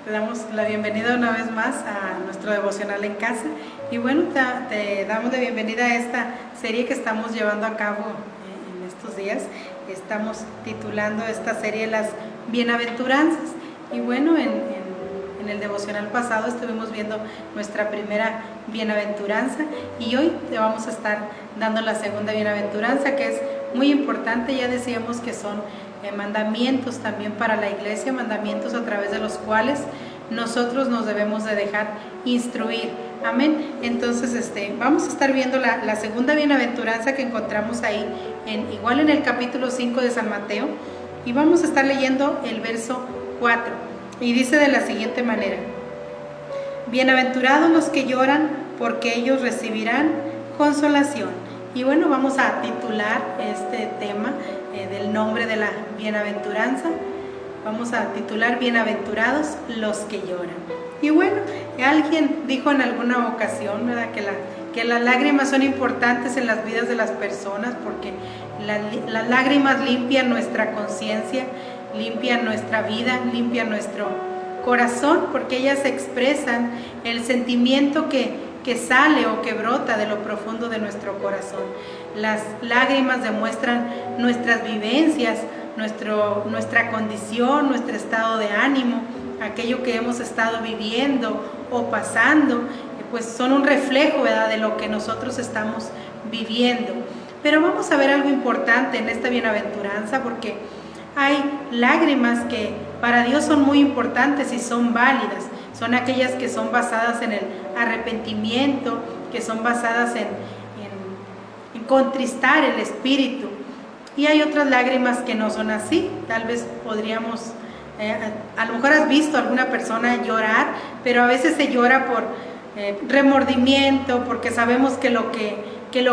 Te damos la bienvenida una vez más a nuestro devocional en casa y bueno, te damos la bienvenida a esta serie que estamos llevando a cabo en estos días. Estamos titulando esta serie Las Bienaventuranzas y bueno, en el devocional pasado estuvimos viendo nuestra primera bienaventuranza y hoy te vamos a estar dando la segunda bienaventuranza, que es muy importante. Ya decíamos que son mandamientos también para la iglesia, mandamientos a través de los cuales nosotros nos debemos de dejar instruir. Amén. Entonces vamos a estar viendo la segunda bienaventuranza que encontramos ahí, igual en el capítulo 5 de San Mateo, y vamos a estar leyendo el verso 4 y dice de la siguiente manera: bienaventurados los que lloran, porque ellos recibirán consolación. Y bueno, vamos a titular este tema del nombre de la bienaventuranza. Vamos a titular Bienaventurados los que lloran. Y bueno, alguien dijo en alguna ocasión, ¿verdad?, que las lágrimas son importantes en las vidas de las personas, porque las lágrimas limpian nuestra conciencia, limpian nuestra vida, limpian nuestro corazón, porque ellas expresan el sentimiento que sale o que brota de lo profundo de nuestro corazón. Las lágrimas demuestran nuestras vivencias, nuestra condición, nuestro estado de ánimo, aquello que hemos estado viviendo o pasando, pues son un reflejo, ¿verdad?, de lo que nosotros estamos viviendo. Pero vamos a ver algo importante en esta bienaventuranza, porque hay lágrimas que para Dios son muy importantes y son válidas. Son aquellas que son basadas en el arrepentimiento, que son basadas en contristar el espíritu. Y hay otras lágrimas que no son así. Tal vez podríamos, a lo mejor has visto a alguna persona llorar, pero a veces se llora por remordimiento, porque sabemos que lo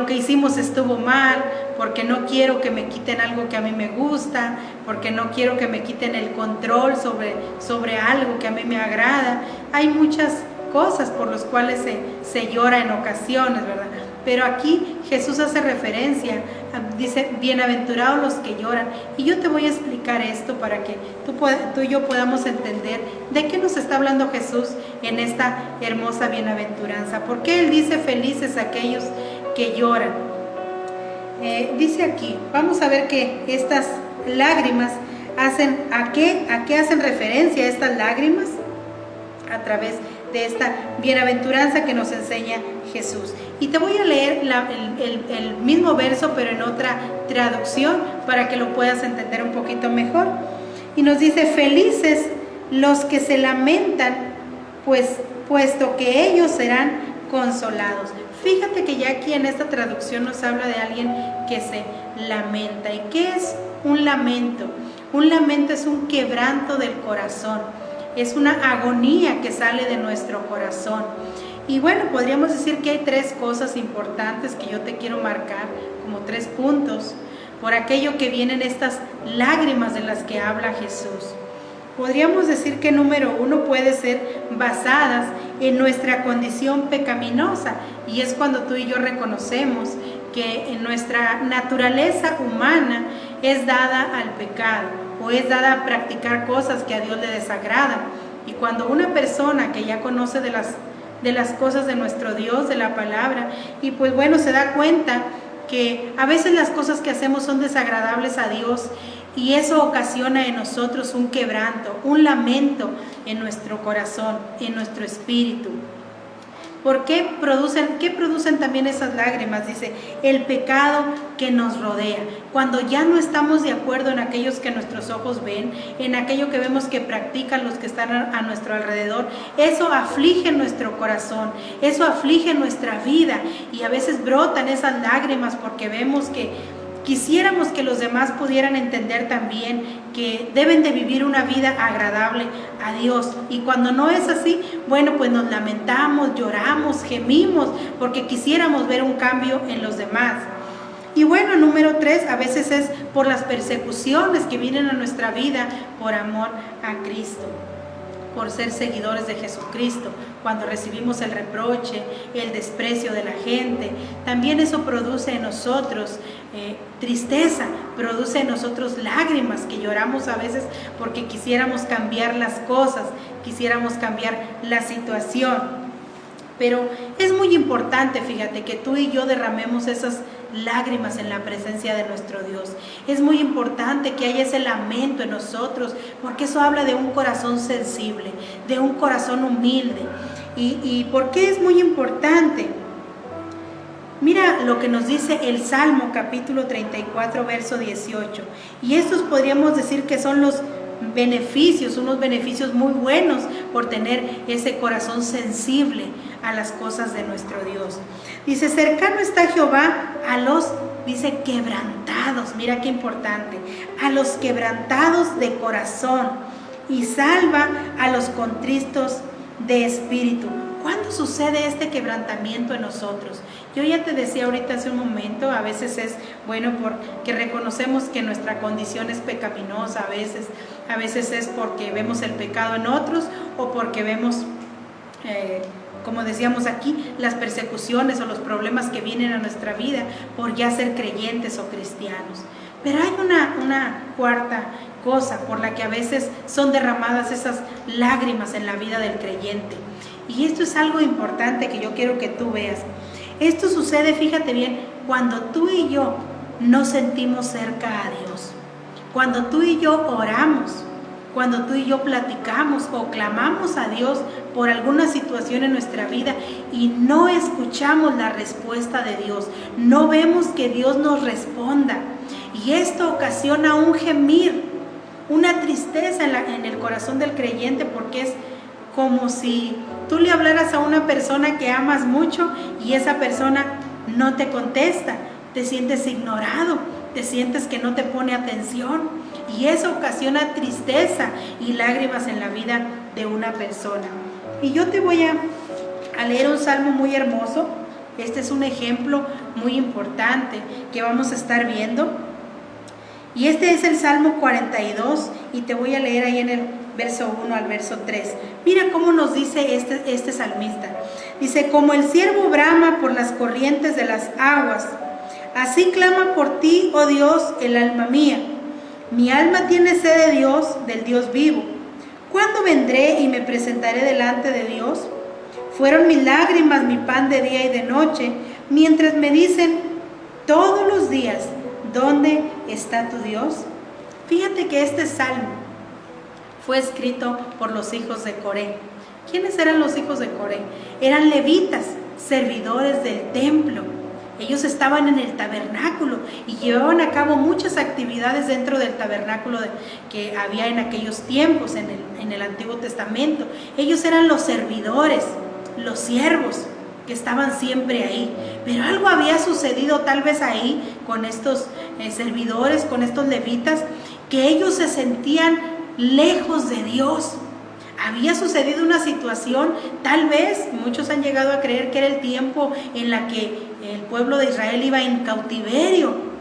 que hicimos estuvo mal, porque no quiero que me quiten algo que a mí me gusta, porque no quiero que me quiten el control sobre algo que a mí me agrada. Hay muchas cosas por las cuales se llora en ocasiones, ¿verdad? Pero aquí Jesús hace referencia, dice, bienaventurados los que lloran. Y yo te voy a explicar esto para que tú y yo podamos entender de qué nos está hablando Jesús en esta hermosa bienaventuranza. ¿Por qué Él dice felices aquellos que lloran? Dice aquí, vamos a ver que estas lágrimas ¿a qué hacen referencia estas lágrimas? A través de esta bienaventuranza que nos enseña Jesús. Y te voy a leer el mismo verso, pero en otra traducción, para que lo puedas entender un poquito mejor. Y nos dice: felices los que se lamentan, puesto que ellos serán consolados. Fíjate que ya aquí en esta traducción nos habla de alguien que se lamenta. ¿Y qué es un lamento? Un lamento es un quebranto del corazón, es una agonía que sale de nuestro corazón. Y bueno, podríamos decir que hay tres cosas importantes que yo te quiero marcar como 3 puntos por aquello que vienen estas lágrimas de las que habla Jesús. Podríamos decir que número 1 puede ser basadas en nuestra condición pecaminosa, y es cuando tú y yo reconocemos que en nuestra naturaleza humana es dada al pecado, o es dada a practicar cosas que a Dios le desagradan. Y cuando una persona que ya conoce de las cosas de nuestro Dios, de la palabra, y pues bueno, se da cuenta que a veces las cosas que hacemos son desagradables a Dios, y eso ocasiona en nosotros un quebranto, un lamento en nuestro corazón, en nuestro espíritu. ¿Qué producen también esas lágrimas? Dice, el pecado que nos rodea. Cuando ya no estamos de acuerdo en aquellos que nuestros ojos ven, en aquello que vemos que practican los que están a nuestro alrededor, eso aflige nuestro corazón, eso aflige nuestra vida, y a veces brotan esas lágrimas porque vemos que quisiéramos que los demás pudieran entender también que deben de vivir una vida agradable a Dios. Y cuando no es así, bueno, pues nos lamentamos, lloramos, gemimos, porque quisiéramos ver un cambio en los demás. Y bueno, número 3, a veces es por las persecuciones que vienen a nuestra vida por amor a Cristo. por ser seguidores de Jesucristo, cuando recibimos el reproche, el desprecio de la gente. También eso produce en nosotros tristeza, produce en nosotros lágrimas, que lloramos a veces porque quisiéramos cambiar las cosas, quisiéramos cambiar la situación. Pero es muy importante, fíjate, que tú y yo derramemos esas lágrimas en la presencia de nuestro Dios. Es muy importante que haya ese lamento en nosotros, porque eso habla de un corazón sensible, de un corazón humilde. ¿Y por qué es muy importante? Mira lo que nos dice el Salmo capítulo 34, verso 18. Y estos podríamos decir que son los beneficios, unos beneficios muy buenos por tener ese corazón sensible a las cosas de nuestro Dios. Dice, cercano está Jehová a los, dice, quebrantados. Mira qué importante, a los quebrantados de corazón, y salva a los contristos de espíritu. ¿Cuándo sucede este quebrantamiento en nosotros? Yo ya te decía ahorita hace un momento, a veces es bueno porque reconocemos que nuestra condición es pecaminosa, a veces es porque vemos el pecado en otros, o porque vemos, como decíamos aquí, las persecuciones o los problemas que vienen a nuestra vida por ya ser creyentes o cristianos. Pero hay una cuarta cosa por la que a veces son derramadas esas lágrimas en la vida del creyente. Y esto es algo importante que yo quiero que tú veas. Esto sucede, fíjate bien, cuando tú y yo nos sentimos cerca a Dios. Cuando tú y yo oramos, cuando tú y yo platicamos o clamamos a Dios por alguna situación en nuestra vida y no escuchamos la respuesta de Dios, no vemos que Dios nos responda. Y esto ocasiona un gemir, una tristeza en el corazón del creyente, porque es como si tú le hablaras a una persona que amas mucho y esa persona no te contesta, te sientes ignorado, te sientes que no te pone atención, y eso ocasiona tristeza y lágrimas en la vida de una persona. Y yo te voy a leer un salmo muy hermoso. Este es un ejemplo muy importante que vamos a estar viendo. Y este es el Salmo 42, y te voy a leer ahí en el verso 1 al verso 3. Mira cómo nos dice este salmista. Dice, como el ciervo brama por las corrientes de las aguas, así clama por ti, oh Dios, el alma mía. Mi alma tiene sed de Dios, del Dios vivo. ¿Cuándo vendré y me presentaré delante de Dios? Fueron mis lágrimas mi pan de día y de noche, mientras me dicen todos los días, ¿dónde está tu Dios? Fíjate que este salmo fue escrito por los hijos de Coré. ¿Quiénes eran los hijos de Coré? Eran levitas, servidores del templo. Ellos estaban en el tabernáculo y llevaban a cabo muchas actividades dentro del tabernáculo que había en aquellos tiempos, en el Antiguo Testamento. Ellos eran los servidores, los siervos que estaban siempre ahí. Pero algo había sucedido tal vez ahí con estos servidores, con estos levitas, que ellos se sentían lejos de Dios. Había sucedido una situación, tal vez muchos han llegado a creer que era el tiempo en la que el pueblo de Israel iba en cautiverio,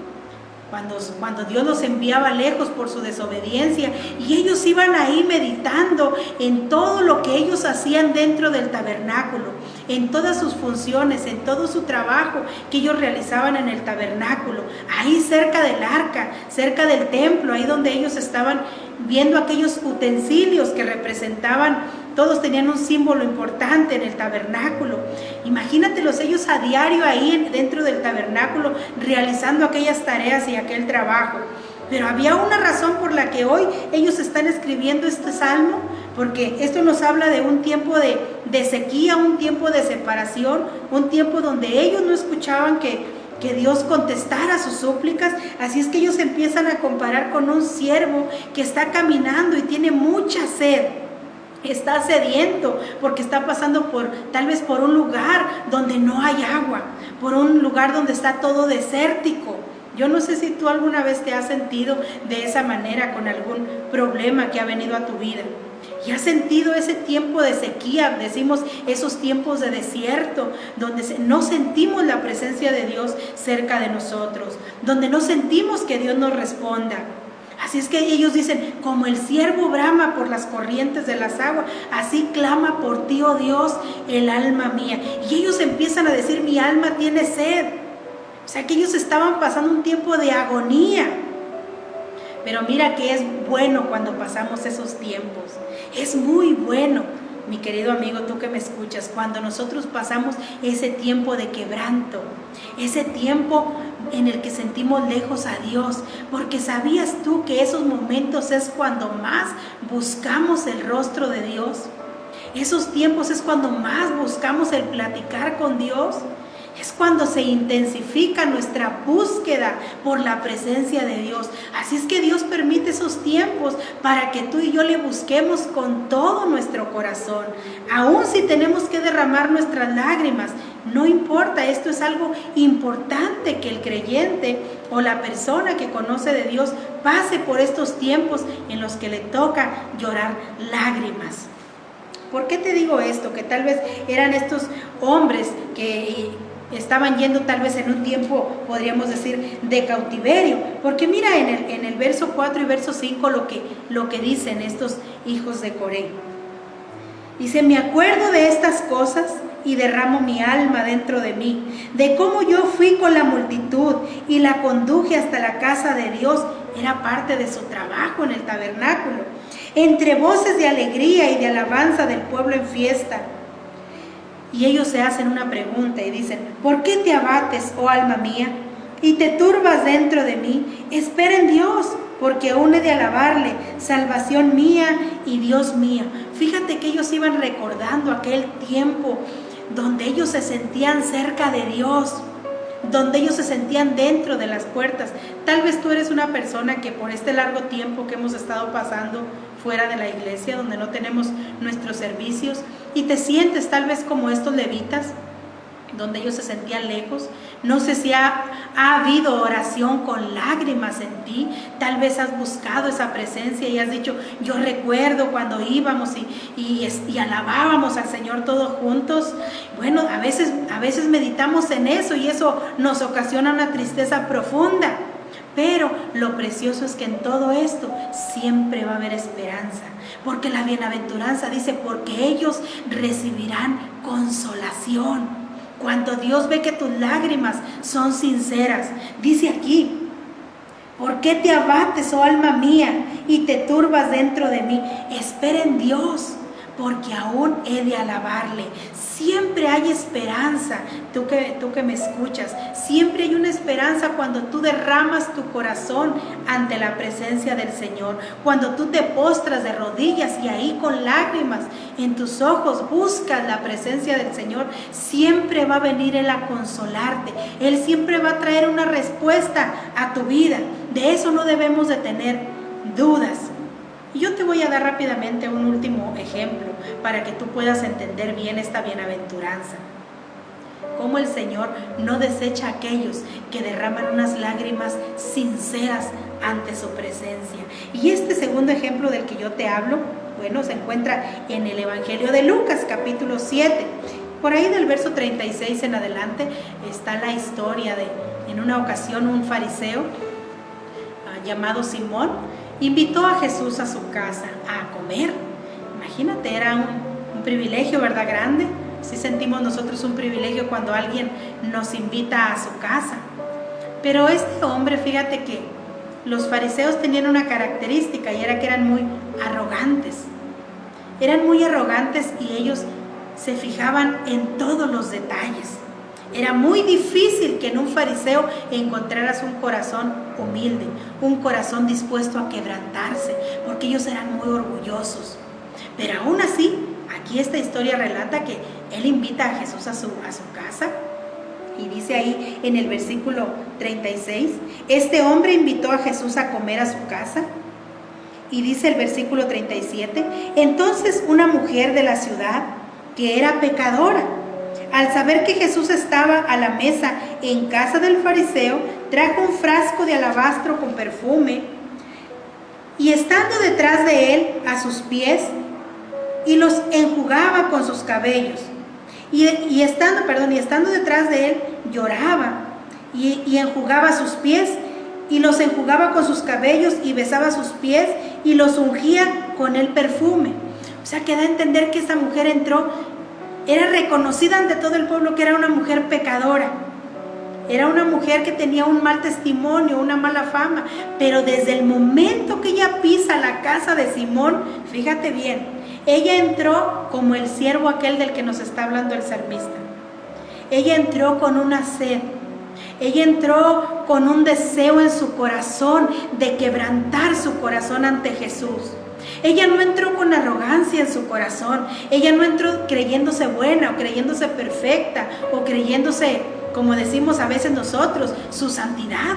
cuando Dios los enviaba lejos por su desobediencia, y ellos iban ahí meditando en todo lo que ellos hacían dentro del tabernáculo, en todas sus funciones, en todo su trabajo que ellos realizaban en el tabernáculo, ahí cerca del arca, cerca del templo, ahí donde ellos estaban viendo aquellos utensilios que representaban, todos tenían un símbolo importante en el tabernáculo. Imagínatelos ellos a diario ahí dentro del tabernáculo realizando aquellas tareas y aquel trabajo. Pero había una razón por la que hoy ellos están escribiendo este salmo, porque esto nos habla de un tiempo de sequía, un tiempo de separación, un tiempo donde ellos no escuchaban que Dios contestara sus súplicas. Así es que ellos empiezan a comparar con un siervo que está caminando y tiene mucha sed. Está sediento porque está pasando tal vez por un lugar donde no hay agua, por un lugar donde está todo desértico. Yo no sé si tú alguna vez te has sentido de esa manera con algún problema que ha venido a tu vida. Y has sentido ese tiempo de sequía, decimos esos tiempos de desierto, donde no sentimos la presencia de Dios cerca de nosotros, donde no sentimos que Dios nos responda. Así es que ellos dicen, como el ciervo brama por las corrientes de las aguas, así clama por ti, oh Dios, el alma mía. Y ellos empiezan a decir, mi alma tiene sed. O sea que ellos estaban pasando un tiempo de agonía. Pero mira que es bueno cuando pasamos esos tiempos. Es muy bueno, mi querido amigo, tú que me escuchas, cuando nosotros pasamos ese tiempo de quebranto, ese tiempo en el que sentimos lejos a Dios, porque ¿sabías tú que esos momentos es cuando más buscamos el rostro de Dios? Esos tiempos es cuando más buscamos el platicar con Dios. Es cuando se intensifica nuestra búsqueda por la presencia de Dios. Así es que Dios permite esos tiempos para que tú y yo le busquemos con todo nuestro corazón. Aún si tenemos que derramar nuestras lágrimas, no importa, esto es algo importante que el creyente o la persona que conoce de Dios pase por estos tiempos en los que le toca llorar lágrimas. ¿Por qué te digo esto? Que tal vez eran estos hombres que estaban yendo tal vez en un tiempo, podríamos decir, de cautiverio. Porque mira en el verso 4 y verso 5 lo que dicen estos hijos de Coré. Dice, me acuerdo de estas cosas y derramo mi alma dentro de mí, de cómo yo fui con la multitud y la conduje hasta la casa de Dios. Era parte de su trabajo en el tabernáculo, entre voces de alegría y de alabanza del pueblo en fiesta. Y ellos se hacen una pregunta y dicen, ¿por qué te abates, oh alma mía, y te turbas dentro de mí? Espera en Dios, porque aún he de alabarle, salvación mía y Dios mío. Fíjate que ellos iban recordando aquel tiempo donde ellos se sentían cerca de Dios, donde ellos se sentían dentro de las puertas. Tal vez tú eres una persona que por este largo tiempo que hemos estado pasando fuera de la iglesia, donde no tenemos nuestros servicios, y te sientes tal vez como estos levitas, donde ellos se sentían lejos. No sé si ha habido oración con lágrimas en ti. Tal vez has buscado esa presencia y has dicho, yo recuerdo cuando íbamos y alabábamos al Señor todos juntos. Bueno, a veces meditamos en eso y eso nos ocasiona una tristeza profunda. Pero lo precioso es que en todo esto siempre va a haber esperanza, porque la bienaventuranza dice, porque ellos recibirán consolación. Cuando Dios ve que tus lágrimas son sinceras, dice aquí, ¿por qué te abates, oh alma mía, y te turbas dentro de mí? Espera en Dios, porque aún he de alabarle. Siempre hay esperanza, tú que me escuchas, siempre hay una esperanza cuando tú derramas tu corazón ante la presencia del Señor, cuando tú te postras de rodillas y ahí con lágrimas en tus ojos buscas la presencia del Señor. Siempre va a venir Él a consolarte, Él siempre va a traer una respuesta a tu vida. De eso no debemos de tener dudas. Y yo te voy a dar rápidamente un último ejemplo para que tú puedas entender bien esta bienaventuranza. Cómo el Señor no desecha a aquellos que derraman unas lágrimas sinceras ante su presencia. Y este segundo ejemplo del que yo te hablo, bueno, se encuentra en el Evangelio de Lucas, capítulo 7. Por ahí del verso 36 en adelante está la historia de, en una ocasión, un fariseo llamado Simón invitó a Jesús a su casa a comer. Imagínate, era un privilegio, ¿verdad? Grande. Sí sentimos nosotros un privilegio cuando alguien nos invita a su casa. Pero este hombre, fíjate que los fariseos tenían una característica y era que eran muy arrogantes. Eran muy arrogantes y ellos se fijaban en todos los detalles. Era muy difícil que en un fariseo encontraras un corazón humilde, un corazón dispuesto a quebrantarse, porque ellos eran muy orgullosos. Pero aún así, aquí esta historia relata que él invita a Jesús a su casa, y dice ahí en el versículo 36, este hombre invitó a Jesús a comer a su casa, y dice el versículo 37, entonces una mujer de la ciudad que era pecadora, al saber que Jesús estaba a la mesa en casa del fariseo, trajo un frasco de alabastro con perfume y estando detrás de él a sus pies y los enjugaba con sus cabellos y estando detrás de él lloraba y enjugaba sus pies y los enjugaba con sus cabellos y besaba sus pies y los ungía con el perfume. O sea, que da a entender que esta mujer entró, era reconocida ante todo el pueblo que era una mujer pecadora. Era una mujer que tenía un mal testimonio, una mala fama, pero desde el momento que ella pisa la casa de Simón, fíjate bien, ella entró como el siervo aquel del que nos está hablando el salmista. Ella entró con una sed, ella entró con un deseo en su corazón de quebrantar su corazón ante Jesús. Ella no entró con arrogancia en su corazón, ella no entró creyéndose buena o creyéndose perfecta o creyéndose, como decimos a veces nosotros, su santidad.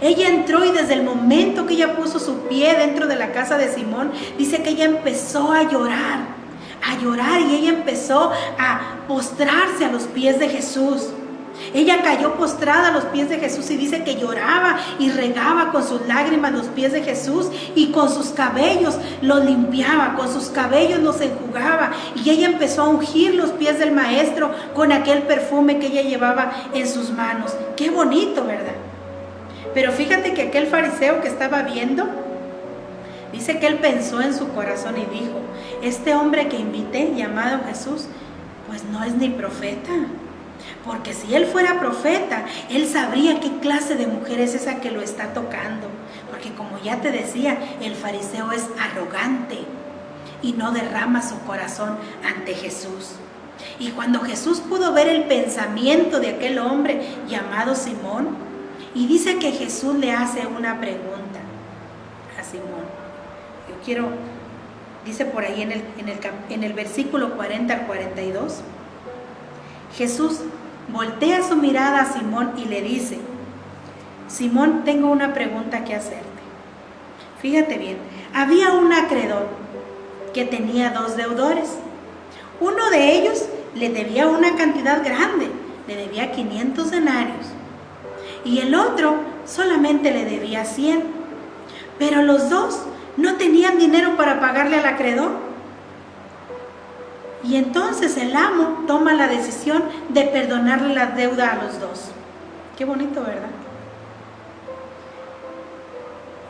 Ella entró y desde el momento que ella puso su pie dentro de la casa de Simón, dice que ella empezó a llorar y ella empezó a postrarse a los pies de Jesús. Ella cayó postrada a los pies de Jesús y dice que lloraba y regaba con sus lágrimas los pies de Jesús y con sus cabellos los limpiaba, con sus cabellos los enjugaba, y ella empezó a ungir los pies del maestro con aquel perfume que ella llevaba en sus manos. Qué bonito, ¿verdad? Pero fíjate que aquel fariseo que estaba viendo, dice que él pensó en su corazón y dijo: este hombre que invité, llamado Jesús, pues no es ni profeta. Porque si él fuera profeta, él sabría qué clase de mujer es esa que lo está tocando. Porque como ya te decía, el fariseo es arrogante y no derrama su corazón ante Jesús. Y cuando Jesús pudo ver el pensamiento de aquel hombre llamado Simón, y dice que Jesús le hace una pregunta a Simón. Yo quiero, dice por ahí en el versículo 40 al 42, Jesús voltea su mirada a Simón y le dice: Simón, tengo una pregunta que hacerte. Fíjate bien, había un acreedor que tenía 2 deudores. Uno de ellos le debía una cantidad grande, le debía 500 denarios, y el otro solamente le debía 100. Pero los dos no tenían dinero para pagarle al acreedor. Y entonces el amo toma la decisión de perdonarle la deuda a los dos. Qué bonito, ¿verdad?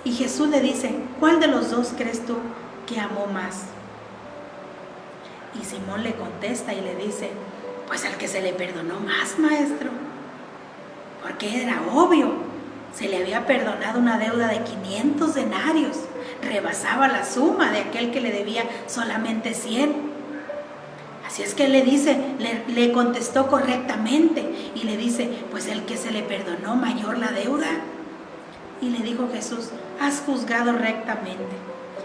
Y Jesús le dice: ¿cuál de los dos crees tú que amó más? Y Simón le contesta y le dice: pues al que se le perdonó más, maestro. Porque era obvio, se le había perdonado una deuda de 500 denarios, rebasaba la suma de aquel que le debía solamente 100. Así es que él le dice, le contestó correctamente y le dice: pues el que se le perdonó mayor la deuda. Y le dijo Jesús: has juzgado rectamente.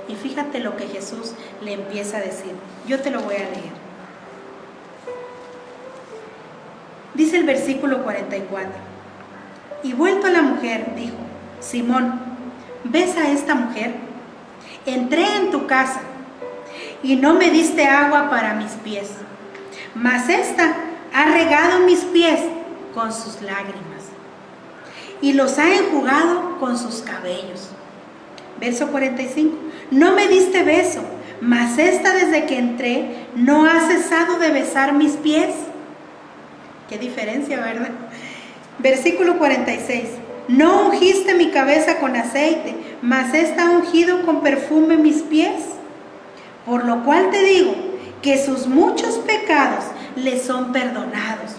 Y fíjate lo que Jesús le empieza a decir. Yo te lo voy a leer. Dice el versículo 44: y vuelto a la mujer, dijo: Simón, ¿ves a esta mujer? Entré en tu casa y no me diste agua para mis pies, mas ésta ha regado mis pies con sus lágrimas y los ha enjugado con sus cabellos. Verso 45: no me diste beso, mas ésta desde que entré no ha cesado de besar mis pies. Qué diferencia, ¿verdad? Versículo 46: no ungiste mi cabeza con aceite, mas ésta ha ungido con perfume mis pies. Por lo cual te digo que sus muchos pecados le son perdonados,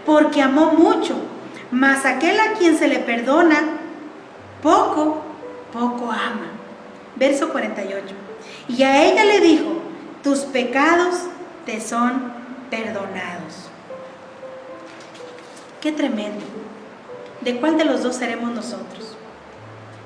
porque amó mucho. Mas aquel a quien se le perdona poco, poco ama. Verso 48: y a ella le dijo: tus pecados te son perdonados. Qué tremendo. ¿De cuál de los dos seremos nosotros?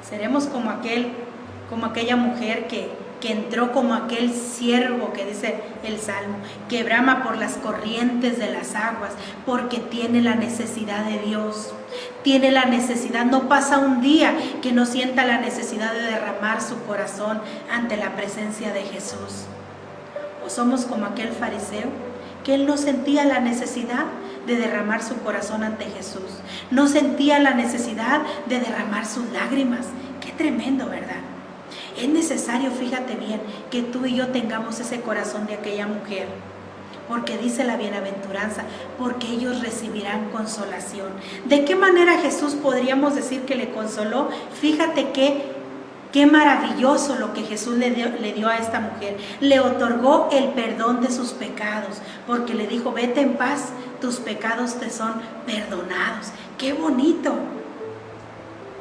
¿Seremos como aquella mujer que entró, como aquel siervo que dice el Salmo, que brama por las corrientes de las aguas, porque tiene la necesidad de Dios? Tiene la necesidad, no pasa un día que no sienta la necesidad de derramar su corazón ante la presencia de Jesús. ¿O somos como aquel fariseo, que él no sentía la necesidad de derramar su corazón ante Jesús? No sentía la necesidad de derramar sus lágrimas. Qué tremendo, ¿verdad? Es necesario, fíjate bien, que tú y yo tengamos ese corazón de aquella mujer. porque dice la bienaventuranza, porque ellos recibirán consolación. ¿De qué manera Jesús podríamos decir que le consoló? Fíjate qué maravilloso lo que Jesús le dio a esta mujer. Le otorgó el perdón de sus pecados, porque le dijo, vete en paz, tus pecados te son perdonados. ¡Qué bonito!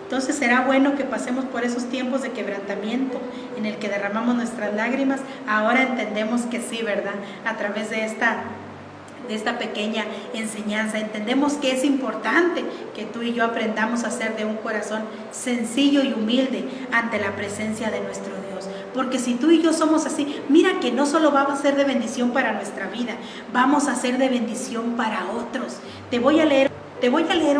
Entonces será bueno que pasemos por esos tiempos de quebrantamiento en el que derramamos nuestras lágrimas. Ahora entendemos que sí, ¿verdad? A través de esta pequeña enseñanza entendemos que es importante que tú y yo aprendamos a ser de un corazón sencillo y humilde ante la presencia de nuestro Dios, porque si tú y yo somos así, mira que no solo vamos a ser de bendición para nuestra vida, vamos a ser de bendición para otros. Te voy a leer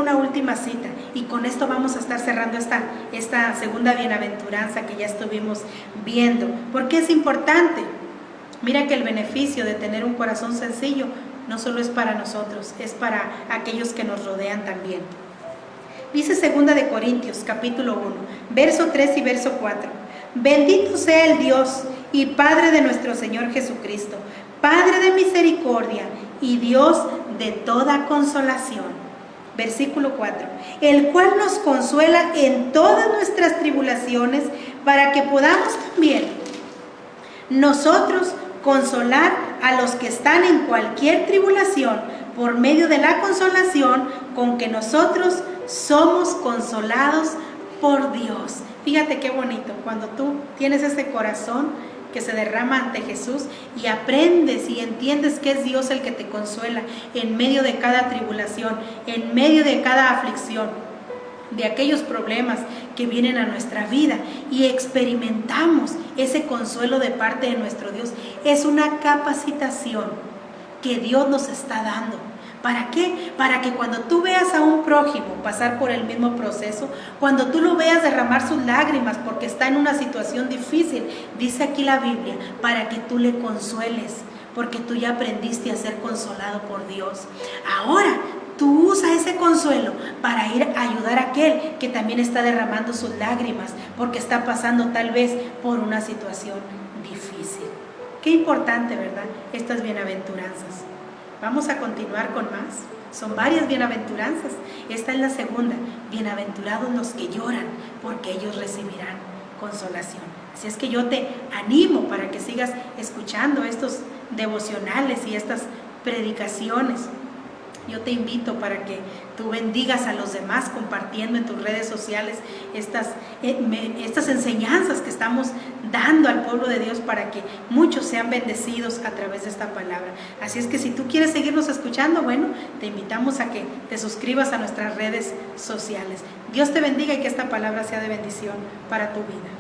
una última cita y con esto vamos a estar cerrando esta segunda bienaventuranza que ya estuvimos viendo, porque es importante. Mira que el beneficio de tener un corazón sencillo no solo es para nosotros, es para aquellos que nos rodean también. Dice 2 de Corintios, capítulo 1, verso 3 y verso 4. Bendito sea el Dios y Padre de nuestro Señor Jesucristo, Padre de misericordia y Dios de toda consolación. Versículo 4, el cual nos consuela en todas nuestras tribulaciones, para que podamos también nosotros consolar a los que están en cualquier tribulación por medio de la consolación con que nosotros somos consolados por Dios. Fíjate qué bonito, cuando tú tienes ese corazón que se derrama ante Jesús y aprendes y entiendes que es Dios el que te consuela en medio de cada tribulación, en medio de cada aflicción, de aquellos problemas que vienen a nuestra vida, y experimentamos ese consuelo de parte de nuestro Dios. Es una capacitación que Dios nos está dando. ¿Para qué? Para que cuando tú veas a un prójimo pasar por el mismo proceso, cuando tú lo veas derramar sus lágrimas porque está en una situación difícil, dice aquí la Biblia, para que tú le consueles, porque tú ya aprendiste a ser consolado por Dios. Ahora, tú usa ese consuelo para ir a ayudar a aquel que también está derramando sus lágrimas porque está pasando tal vez por una situación difícil. Qué importante, ¿verdad? Estas bienaventuranzas. Vamos a continuar con más. Son varias bienaventuranzas. Esta es la segunda. Bienaventurados los que lloran, porque ellos recibirán consolación. Así es que yo te animo para que sigas escuchando estos devocionales y estas predicaciones. Yo te invito para que tú bendigas a los demás compartiendo en tus redes sociales estas enseñanzas que estamos dando al pueblo de Dios para que muchos sean bendecidos a través de esta palabra. Así es que si tú quieres seguirnos escuchando, bueno, te invitamos a que te suscribas a nuestras redes sociales. Dios te bendiga y que esta palabra sea de bendición para tu vida.